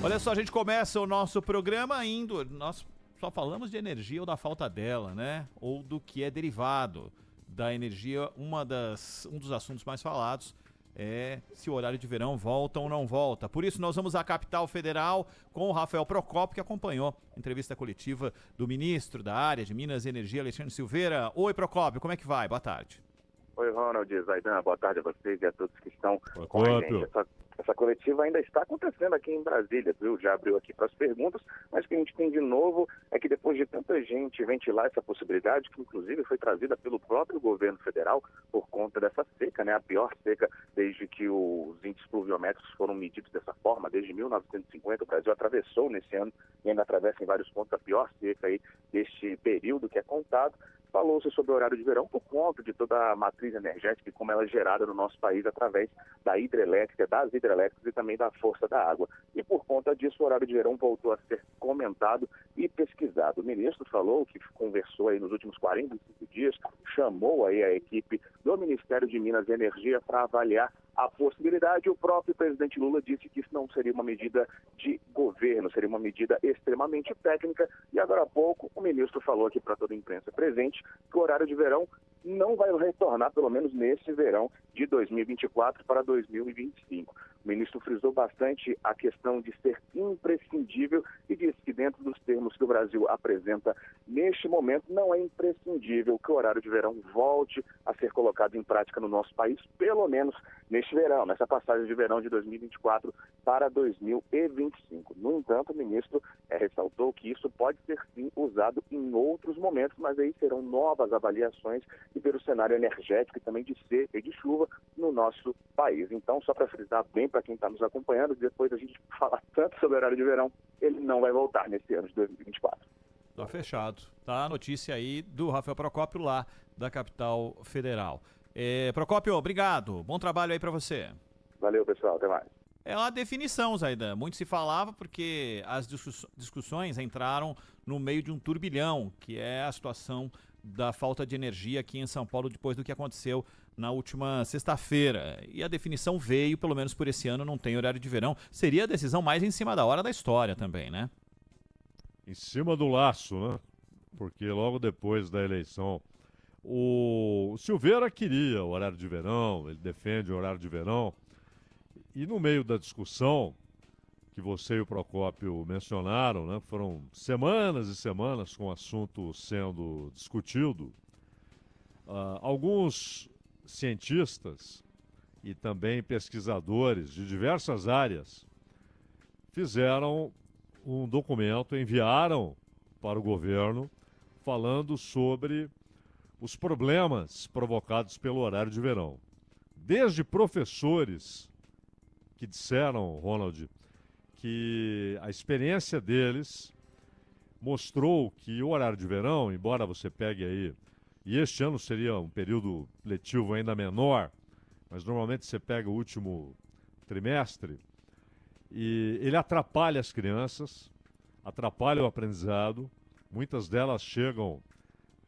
Olha só, a gente começa o nosso programa nós só falamos de energia ou da falta dela, né? Ou do que é derivado da energia. Um dos assuntos mais falados é se o horário de verão volta ou não volta. Por isso nós vamos à capital federal com o Rafael Procópio, que acompanhou a entrevista coletiva do ministro da área de Minas e Energia, Alexandre Silveira. Oi, Procópio, como é que vai? Boa tarde. Oi, Ronald, Zaidan, boa tarde a vocês e a todos que estão com a gente. Essa coletiva ainda está acontecendo aqui em Brasília, viu? Já abriu aqui para as perguntas, mas o que a gente tem de novo é que depois de tanta gente ventilar essa possibilidade, que inclusive foi trazida pelo próprio governo federal por conta dessa seca, né? A pior seca desde que os índices pluviométricos foram medidos dessa forma, desde 1950, o Brasil atravessou nesse ano e ainda atravessa em vários pontos a pior seca aí deste período que é contado. Falou-se sobre o horário de verão por conta de toda a matriz energética e como ela é gerada no nosso país através da hidrelétrica, das hidrelétricas e também da força da água. E por conta disso, o horário de verão voltou a ser comentado e pesquisado. O ministro falou que conversou aí nos últimos 45 dias, chamou aí a equipe do Ministério de Minas e Energia para avaliar a possibilidade. O próprio presidente Lula disse que isso não seria uma medida de governo, seria uma medida extremamente técnica. E agora há pouco o ministro falou aqui para toda a imprensa presente que o horário de verão não vai retornar, pelo menos nesse verão de 2024 para 2025. O ministro frisou bastante a questão de ser imprescindível e disse que dentro dos termos que o Brasil apresenta neste momento, não é imprescindível que o horário de verão volte a ser colocado em prática no nosso país, pelo menos neste verão, nessa passagem de verão de 2024 para 2025. No entanto, o ministro ressaltou que isso pode ser sim usado em outros momentos, mas aí serão novas avaliações e pelo cenário energético e também de seca e de chuva no nosso país. Então, só para frisar bem para quem está nos acompanhando, depois da gente falar tanto sobre o horário de verão, ele não vai voltar nesse ano de 2024. Tá fechado. Tá a notícia aí do Rafael Procópio lá da capital federal. Procópio, obrigado. Bom trabalho aí para você. Valeu, pessoal. Até mais. É uma definição, Zaidan. Muito se falava porque as discussões entraram no meio de um turbilhão, que é a situação da falta de energia aqui em São Paulo depois do que aconteceu na última sexta-feira. E a definição veio, pelo menos por esse ano, não tem horário de verão. Seria a decisão mais em cima da hora da história também, né? Em cima do laço, né? Porque logo depois da eleição, o Silveira queria o horário de verão, ele defende o horário de verão. E no meio da discussão, que você e o Procópio mencionaram, né? Foram semanas e semanas com o assunto sendo discutido. Alguns cientistas e também pesquisadores de diversas áreas fizeram um documento, enviaram para o governo, falando sobre os problemas provocados pelo horário de verão. Desde professores que disseram, Ronald, que a experiência deles mostrou que o horário de verão, embora você pegue aí, e este ano seria um período letivo ainda menor, mas normalmente você pega o último trimestre, e ele atrapalha as crianças, atrapalha o aprendizado. Muitas delas chegam,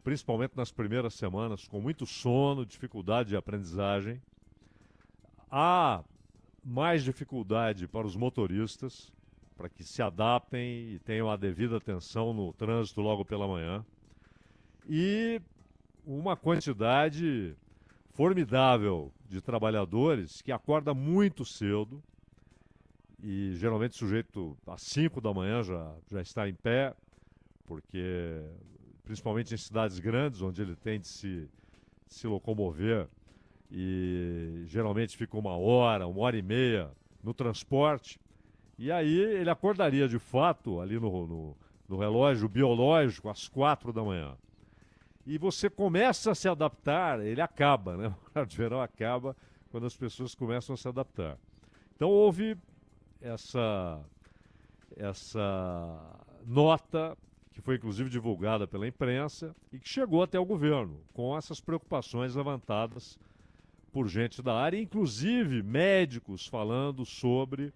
principalmente nas primeiras semanas, com muito sono, dificuldade de aprendizagem. Há mais dificuldade para os motoristas, para que se adaptem e tenham a devida atenção no trânsito logo pela manhã. E uma quantidade formidável de trabalhadores que acorda muito cedo, e geralmente o sujeito às 5 da manhã já está em pé, porque principalmente em cidades grandes, onde ele tem de se locomover, e geralmente fica uma hora e meia no transporte, e aí ele acordaria de fato ali no relógio biológico às 4 da manhã. E você começa a se adaptar, ele acaba, né? O horário de verão acaba quando as pessoas começam a se adaptar. Então houve essa nota, que foi inclusive divulgada pela imprensa e que chegou até o governo, com essas preocupações levantadas por gente da área, inclusive médicos falando sobre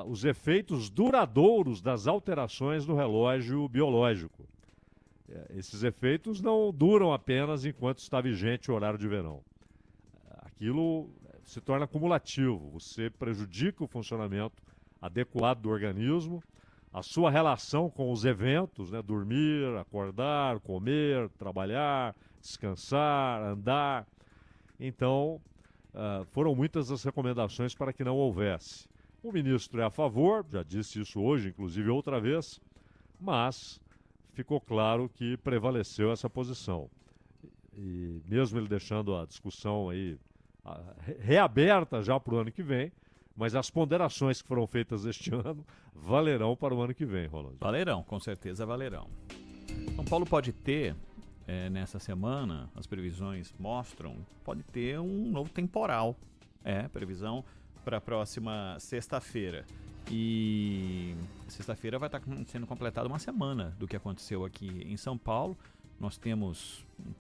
os efeitos duradouros das alterações no relógio biológico. Esses efeitos não duram apenas enquanto está vigente o horário de verão. Aquilo se torna cumulativo, você prejudica o funcionamento adequado do organismo, a sua relação com os eventos, né? Dormir, acordar, comer, trabalhar, descansar, andar. Então, foram muitas as recomendações para que não houvesse. O ministro é a favor, já disse isso hoje, inclusive outra vez, mas ficou claro que prevaleceu essa posição. E mesmo ele deixando a discussão aí reaberta já para o ano que vem, mas as ponderações que foram feitas este ano valerão para o ano que vem, Rolando. Valerão, com certeza valerão. São Paulo pode ter, nessa semana, as previsões mostram, pode ter um novo temporal. Previsão para a próxima sexta-feira. E sexta-feira vai estar sendo completada uma semana do que aconteceu aqui em São Paulo. Nós temos um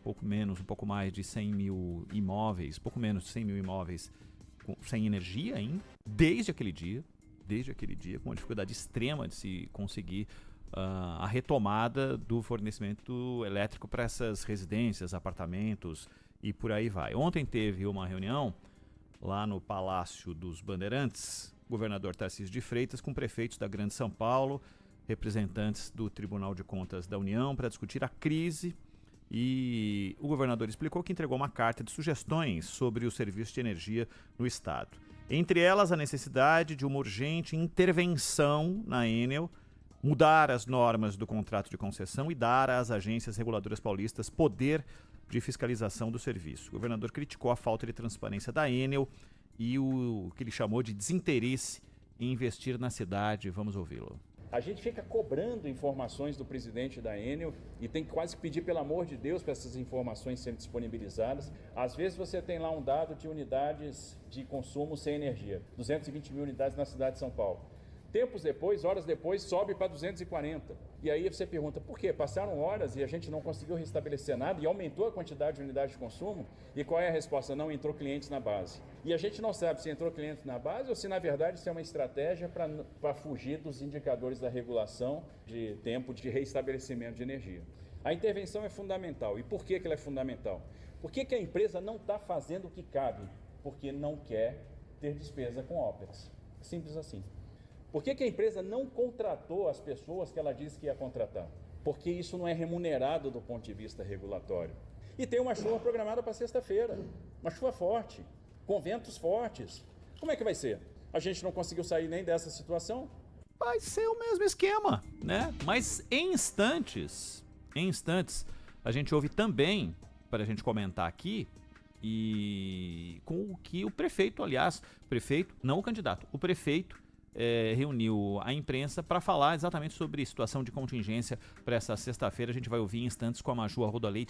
pouco mais de 100 mil imóveis, pouco menos de 100 mil imóveis sem energia ainda, desde aquele dia, com uma dificuldade extrema de se conseguir a retomada do fornecimento elétrico para essas residências, apartamentos e por aí vai. Ontem teve uma reunião lá no Palácio dos Bandeirantes, governador Tarcísio de Freitas com prefeitos da Grande São Paulo, representantes do Tribunal de Contas da União para discutir a crise. E o governador explicou que entregou uma carta de sugestões sobre o serviço de energia no estado. Entre elas, a necessidade de uma urgente intervenção na Enel, mudar as normas do contrato de concessão e dar às agências reguladoras paulistas poder de fiscalização do serviço. O governador criticou a falta de transparência da Enel e o que ele chamou de desinteresse em investir na cidade. Vamos ouvi-lo. A gente fica cobrando informações do presidente da Enel e tem que quase pedir, pelo amor de Deus, para essas informações serem disponibilizadas. Às vezes você tem lá um dado de unidades de consumo sem energia, 220 mil unidades na cidade de São Paulo. Tempos depois, horas depois, sobe para 240. E aí você pergunta, por quê? Passaram horas e a gente não conseguiu restabelecer nada e aumentou a quantidade de unidades de consumo? E qual é a resposta? Não entrou clientes na base. E a gente não sabe se entrou clientes na base ou se, na verdade, isso é uma estratégia para fugir dos indicadores da regulação de tempo de restabelecimento de energia. A intervenção é fundamental. E por que ela é fundamental? Por que a empresa não está fazendo o que cabe? Porque não quer ter despesa com OPEX. Simples assim. Por que a empresa não contratou as pessoas que ela disse que ia contratar? Porque isso não é remunerado do ponto de vista regulatório. E tem uma chuva programada para sexta-feira, uma chuva forte, com ventos fortes. Como é que vai ser? A gente não conseguiu sair nem dessa situação? Vai ser o mesmo esquema, né? Mas em instantes, a gente ouve também, para a gente comentar aqui, e com o que o prefeito, não o candidato, o prefeito reuniu a imprensa para falar exatamente sobre situação de contingência para essa sexta-feira. A gente vai ouvir em instantes com a Maju Arruda Leite